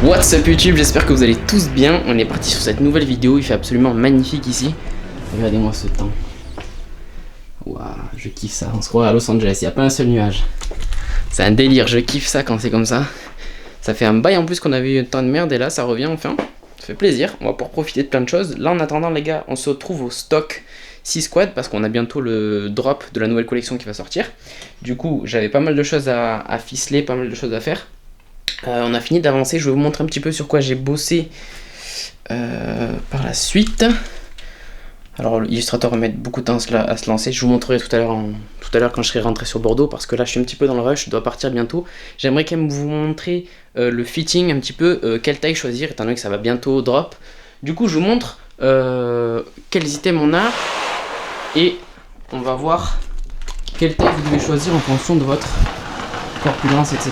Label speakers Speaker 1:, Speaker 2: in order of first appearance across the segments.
Speaker 1: What's up YouTube, j'espère que vous allez tous bien. On est parti sur cette nouvelle vidéo, il fait absolument magnifique ici. Regardez-moi ce temps. Waouh, je kiffe ça, on se croit à Los Angeles, il n'y a pas un seul nuage. C'est un délire, je kiffe ça quand c'est comme ça. Ça fait un bail en plus qu'on avait eu un temps de merde et là ça revient enfin. Ça fait plaisir, on va pouvoir profiter de plein de choses. Là en attendant les gars, on se retrouve au stock 6 squad parce qu'on a bientôt le drop de la nouvelle collection qui va sortir. Du coup j'avais pas mal de choses à ficeler, pas mal de choses à faire. On a fini d'avancer, je vais vous montrer un petit peu sur quoi j'ai bossé par la suite. Alors l'illustrateur va mettre beaucoup de temps à se lancer, je vous montrerai tout à l'heure quand je serai rentré sur Bordeaux parce que là je suis un petit peu dans le rush, je dois partir bientôt. J'aimerais quand même vous montrer le fitting un petit peu, quelle taille choisir étant donné que ça va bientôt drop. Du coup je vous montre quels items on a et on va voir quelle taille vous devez choisir en fonction de votre corpulence etc.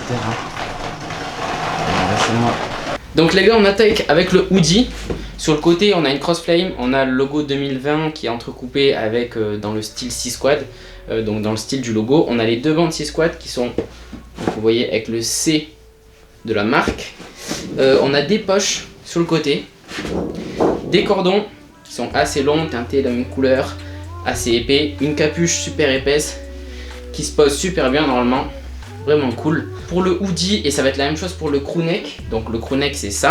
Speaker 1: Donc les gars on attaque avec le hoodie. Sur le côté on a une crossflame, on a le logo 2020 qui est entrecoupé avec dans le style 6 squad, donc dans le style du logo. On a les deux bandes 6 squad qui sont, donc vous voyez avec le C de la marque. On a des poches sur le côté, des cordons qui sont assez longs, teintés de la même couleur, assez épais, une capuche super épaisse qui se pose super bien normalement. Vraiment cool. Pour le hoodie, et ça va être la même chose pour le crewneck. Donc le crewneck c'est ça.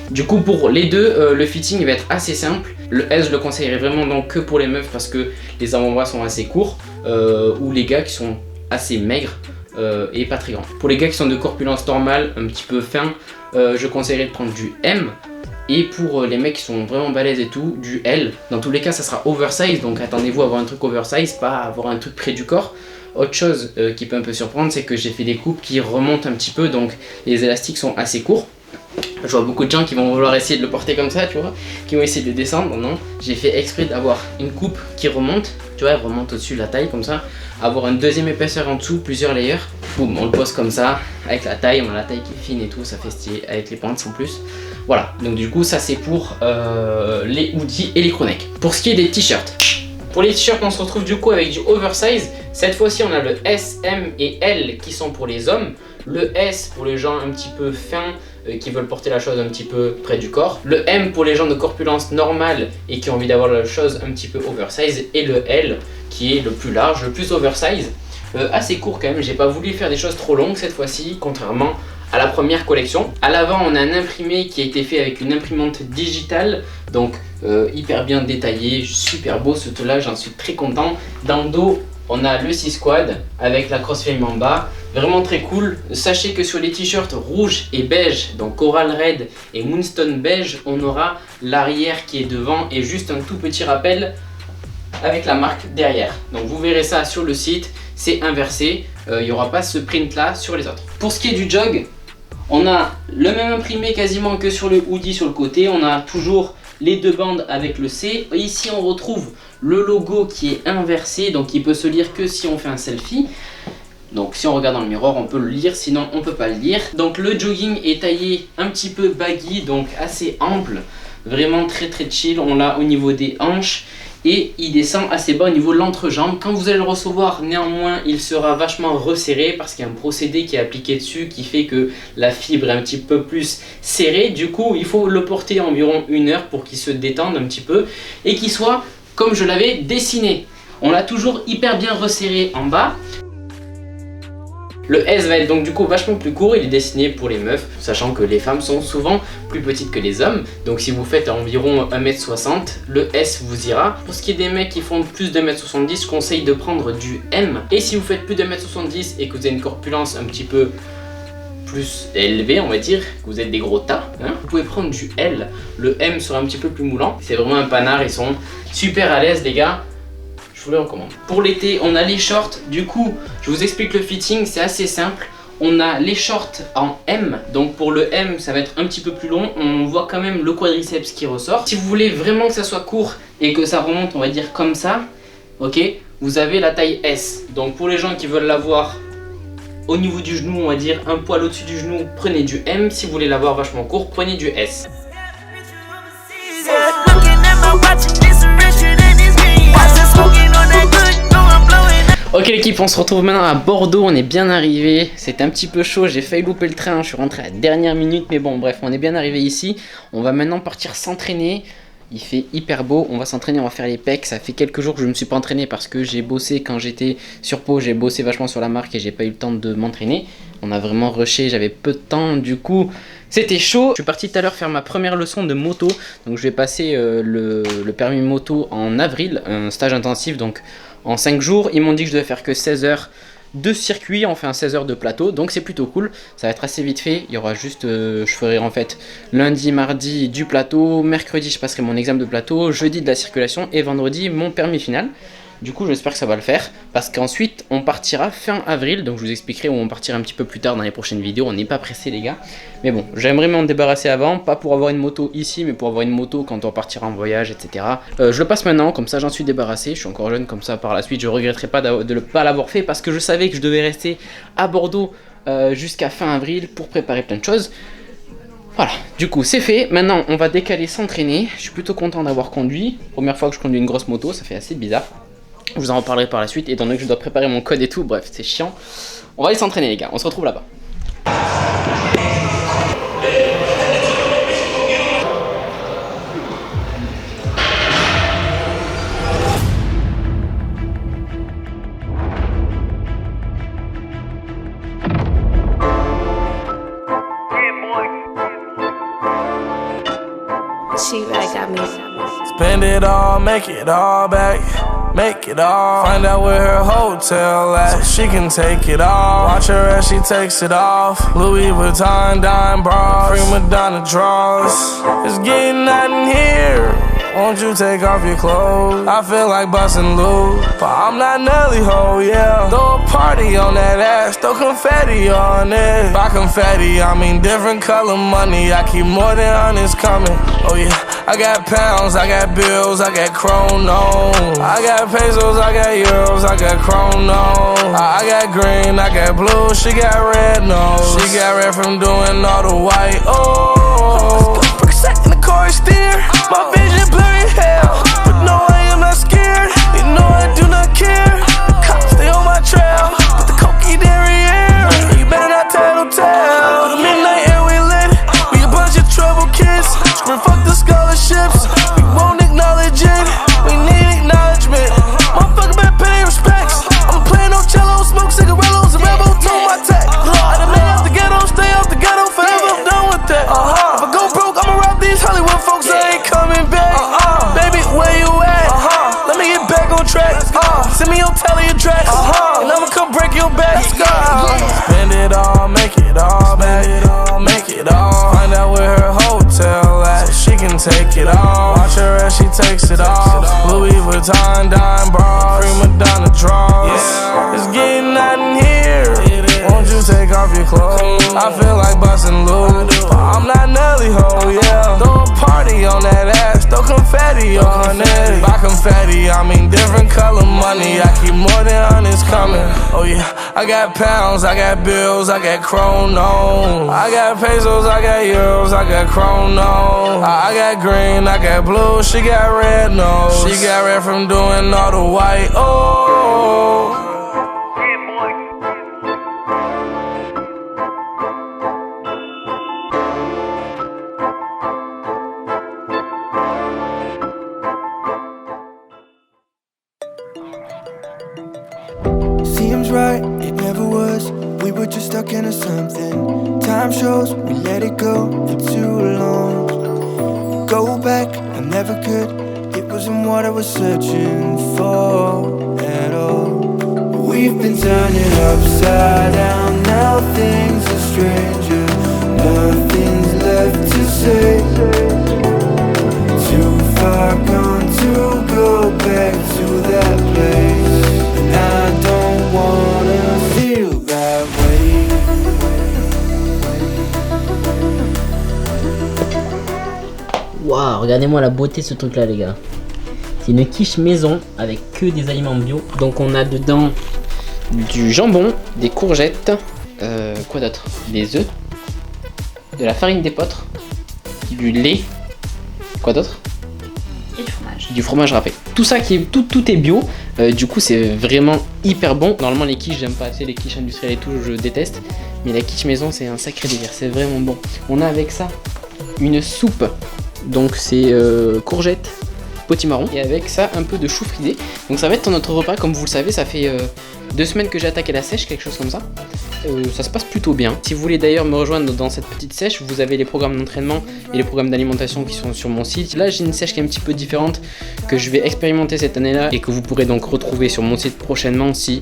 Speaker 1: Du coup pour les deux, le fitting va être assez simple. Le S je le conseillerais vraiment donc que pour les meufs parce que les avant-bras sont assez courts. Ou les gars qui sont assez maigres et pas très grands. Pour les gars qui sont de corpulence normale, un petit peu fin, je conseillerais de prendre du M. Et pour les mecs qui sont vraiment balèzes et tout, du L. Dans tous les cas ça sera oversize, donc attendez-vous à avoir un truc oversize, pas à avoir un truc près du corps. Autre chose qui peut un peu surprendre, c'est que j'ai fait des coupes qui remontent un petit peu, donc les élastiques sont assez courts. Je vois beaucoup de gens qui vont vouloir essayer de le porter comme ça, tu vois, qui vont essayer de le descendre. Non, j'ai fait exprès d'avoir une coupe qui remonte, tu vois, elle remonte au-dessus de la taille comme ça. Avoir une deuxième épaisseur en dessous, plusieurs layers. Boum, on le pose comme ça, avec la taille, on a la taille qui est fine et tout, ça fait stylé, avec les pointes en plus. Voilà, donc du coup ça c'est pour les hoodies et les crewnecks. Pour ce qui est des t-shirts, pour les t-shirts on se retrouve du coup avec du oversize. Cette fois-ci on a le S, M et L qui sont pour les hommes. Le S pour les gens un petit peu fins qui veulent porter la chose un petit peu près du corps. Le M pour les gens de corpulence normale et qui ont envie d'avoir la chose un petit peu oversize. Et le L qui est le plus large, le plus oversize. Assez court quand même, j'ai pas voulu faire des choses trop longues cette fois-ci, contrairement à la première collection. À l'avant on a un imprimé qui a été fait avec une imprimante digitale, donc hyper bien détaillé, super beau ce là, j'en suis très content. Dans le dos on a le 6 squad avec la crossflame en bas, vraiment très cool. Sachez que sur les t-shirts rouge et beige, donc Coral Red et Moonstone beige, on aura l'arrière qui est devant et juste un tout petit rappel avec la marque derrière. Donc vous verrez ça sur le site, c'est inversé, il n'y aura pas ce print là sur les autres. Pour ce qui est du jog, on a le même imprimé quasiment que sur le hoodie sur le côté, on a toujours les deux bandes avec le C. Ici on retrouve le logo qui est inversé, donc il peut se lire que si on fait un selfie. Donc si on regarde dans le miroir on peut le lire, sinon on peut pas le lire. Donc le jogging est taillé un petit peu baggy, donc assez ample, vraiment très chill. On l'a au niveau des hanches et il descend assez bas au niveau de l'entrejambe. Quand vous allez le recevoir, néanmoins, il sera vachement resserré parce qu'il y a un procédé qui est appliqué dessus qui fait que la fibre est un petit peu plus serrée. Du coup, il faut le porter environ 1 heure pour qu'il se détende un petit peu et qu'il soit comme je l'avais dessiné. On l'a toujours hyper bien resserré en bas. Le S va être donc du coup vachement plus court, il est dessiné pour les meufs, sachant que les femmes sont souvent plus petites que les hommes. Donc si vous faites environ 1m60, le S vous ira. Pour ce qui est des mecs qui font plus de 1m70, je conseille de prendre du M. Et si vous faites plus de 1m70 et que vous avez une corpulence un petit peu plus élevée, on va dire, que vous êtes des gros tas, hein, vous pouvez prendre du L. Le M sera un petit peu plus moulant. C'est vraiment un panard, ils sont super à l'aise les gars. Je vous le recommande. Pour l'été, on a les shorts. Du coup, je vous explique le fitting, c'est assez simple. On a les shorts en M. Donc pour le M, ça va être un petit peu plus long. On voit quand même le quadriceps qui ressort. Si vous voulez vraiment que ça soit court et que ça remonte, on va dire comme ça, ok, vous avez la taille S. Donc pour les gens qui veulent l'avoir au niveau du genou, on va dire un poil au-dessus du genou, prenez du M. Si vous voulez l'avoir vachement court, prenez du S. Ok l'équipe, on se retrouve maintenant à Bordeaux, on est bien arrivé. C'était un petit peu chaud, j'ai failli louper le train, je suis rentré à la dernière minute, mais bon bref, on est bien arrivé ici. On va maintenant partir s'entraîner. Il fait hyper beau, on va s'entraîner, on va faire les pecs. Ça fait quelques jours que je ne me suis pas entraîné parce que j'ai bossé quand j'étais sur Pau, j'ai bossé vachement sur la marque et j'ai pas eu le temps de m'entraîner. On a vraiment rushé, j'avais peu de temps, du coup c'était chaud. Je suis parti tout à l'heure faire ma première leçon de moto. Donc je vais passer le permis moto en avril, un stage intensif donc en 5 jours. Ils m'ont dit que je devais faire que 16 heures de circuit, enfin 16 heures de plateau, donc c'est plutôt cool, ça va être assez vite fait. Il y aura juste, je ferai en fait lundi, mardi du plateau, mercredi je passerai mon examen de plateau, jeudi de la circulation et vendredi mon permis final. Du coup j'espère que ça va le faire, parce qu'ensuite on partira fin avril, donc je vous expliquerai où on partira un petit peu plus tard dans les prochaines vidéos, on n'est pas pressé les gars. Mais bon, j'aimerais m'en débarrasser avant, pas pour avoir une moto ici, mais pour avoir une moto quand on partira en voyage, etc. Je le passe maintenant, comme ça j'en suis débarrassé, je suis encore jeune, comme ça par la suite je regretterai pas de ne pas l'avoir fait, parce que je savais que je devais rester à Bordeaux jusqu'à fin avril pour préparer plein de choses. Voilà, du coup c'est fait, maintenant on va décaler s'entraîner, je suis plutôt content d'avoir conduit, première fois que je conduis une grosse moto, ça fait assez bizarre. Je vous en reparlerai par la suite, étant donné que je dois préparer mon code et tout, bref, c'est chiant. On va aller s'entraîner les gars, on se retrouve là-bas.
Speaker 2: Spend it all, make it all back. Make it all. Find out where her hotel at, so she can take it all. Watch her as she takes it off. Louis Vuitton dime bras, prima donna draws. It's getting hot in here. Won't you take off your clothes? I feel like bustin' loose, but I'm not Nelly ho, yeah. Throw a party on that ass, throw confetti on it. By confetti, I mean different color money. I keep more than hundreds coming. Oh yeah, I got pounds, I got bills, I got chrono. I got pesos, I got euros, I got chrono. I got green, I got blue, she got red nose. She got red from doing all the white. Oh, percent in the car steer. My vision blurry hell, but no, I am not scared. You know I do not care. The cops stay on my trail, but the cokie derriere. You better not tell. The midnight air we lit. We a bunch of trouble kids. Scream fuck the scholarships. We won't acknowledge it. We need acknowledgement. Motherfucker better pay respects. I'm playing no cello, smoke cigarillos, and rebel to my tech. I done made out the ghetto, stay out the ghetto forever. I'm done with that. If I go broke, I'ma rob these Hollywood folks. I ain't coming back. Baby, where you at? Let me get back on track. Send me your tally address, and I'ma come break your back. Spend it all, make it all back. Make it all. Find out where her hotel at, so she can take it all. Watch her as she takes it off. Louis Vuitton dime bras, prima donna draws. It's getting hot in here. Won't you take off your clothes? I feel like bustin' loose, but I'm not Nelly ho, yeah. Throw a party on that ass, throw confetti on it. By confetti, I mean different color money. I keep more than hundreds coming. Oh yeah, I got pounds, I got bills, I got chrono. I got pesos, I got euros, I got chrono. I got green, I got blue, she got red nose. She got red from doing all the white. Oh.
Speaker 3: Seems right, it never was. We were just stuck into something. Time shows we let it go for too long. Go back, I never could. It wasn't what I was searching for at all. We've been turning upside down. Now things are stranger. Nothing's left to say. Too far gone to go back to that place. And I don't wanna feel that way.
Speaker 1: Waouh, regardez-moi la beauté de ce truc là les gars. C'est une quiche maison avec que des aliments bio. Donc on a dedans du jambon, des courgettes, quoi d'autre, des œufs, de la farine d'épeautre, du lait, quoi d'autre,
Speaker 4: et du fromage.
Speaker 1: du fromage râpé. Tout ça tout est bio, du coup c'est vraiment hyper bon. Normalement les quiches j'aime pas assez, les quiches industrielles et tout je déteste, mais la quiche maison c'est un sacré délire, c'est vraiment bon. On a avec ça une soupe, donc c'est courgettes, potimarron, et avec ça un peu de chou frisé. Donc ça va être notre repas, comme vous le savez, ça fait 2 semaines que j'ai attaqué la sèche, quelque chose comme ça. Ça se passe plutôt bien. Si vous voulez d'ailleurs me rejoindre dans cette petite sèche, vous avez les programmes d'entraînement et les programmes d'alimentation qui sont sur mon site. Là j'ai une sèche qui est un petit peu différente, que je vais expérimenter cette année-là et que vous pourrez donc retrouver sur mon site prochainement si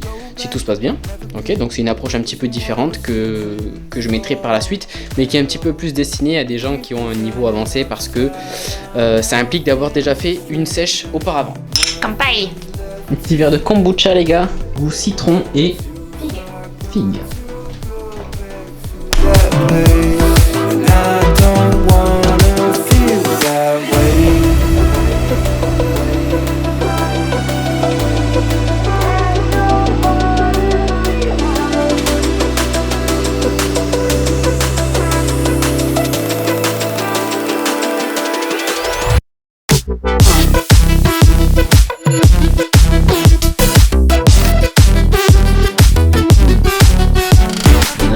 Speaker 1: tout se passe bien. Ok, donc c'est une approche un petit peu différente que je mettrai par la suite, mais qui est un petit peu plus destinée à des gens qui ont un niveau avancé, parce que ça implique d'avoir déjà fait une sèche auparavant.
Speaker 4: Kampai.
Speaker 1: Un petit verre de kombucha les gars, goût citron et figue.
Speaker 3: And I don't wanna feel that way.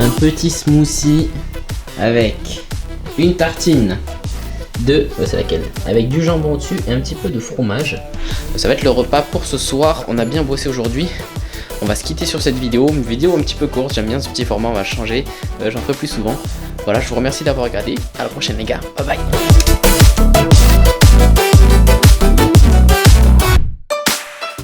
Speaker 1: Un petit smoothie avec une tartine de... c'est laquelle? Avec du jambon dessus et un petit peu de fromage. Ça va être le repas pour ce soir. On a bien bossé aujourd'hui. On va se quitter sur cette vidéo. Une vidéo un petit peu courte. J'aime bien ce petit format. On va changer. J'en ferai plus souvent. Voilà, je vous remercie d'avoir regardé. À la prochaine les gars. Bye bye.